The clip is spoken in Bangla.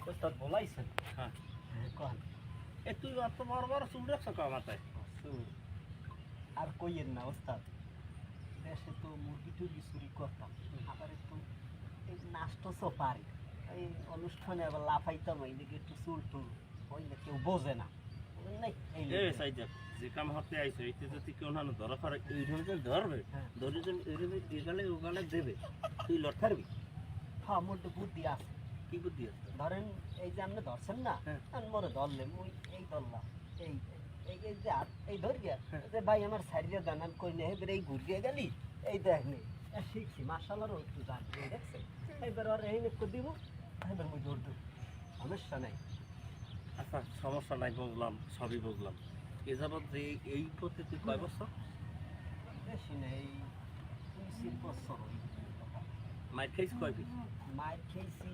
ওস্তাদ বলাইছেন হ্যাঁ কন এ তুই অত বড় বড় চুল রাখছ কা মাথায় আর কইয়েন না ওস্তাদ দেশে তো মুরগি টুরগি চুরি করতাম আবার একটু এই নাচটো পারি এই অনুষ্ঠানে আবার লাফাইতাম এইদিকে একটু চুল টুল হইলে কেউ বোঝে না নাই এই এ সাইজা যে কাম হতে আইছো এতে যদি কেউ না ধরা করে এই ধরনের ধরবে হ্যাঁ। ধরে যদি এরবে এগালে ওগালে দেবে তুই লড় থাকবি হ্যাঁ মোর তো বুদ্ধি আছে কি বুদ্ধি আছে ধরেন এই যে আপনি ধরছেন না হ্যাঁ। আমি মোরে ধরলেন ওই এই ধরলাম এই এই এই যে এই ধর গিয়া হ্যাঁ। যে ভাই আমার সারিয়া দান আমি কই না এবার এই ঘুরিয়ে গেলি এই দেখ নে শিখছি মার্শালারও একটু জানি এই দেখছেন এবার আর এই নেক দিব এবার মুই ধর দেব সমস্যা নাই আচ্ছা সমস্যা নাই বুঝলাম সবই বুঝলাম এ যাবৎ যে এই পথে তুই কয় বছর বেশি নেই 20 বছর মাইর খাইছ কয় পিস মায়ের খেয়েছি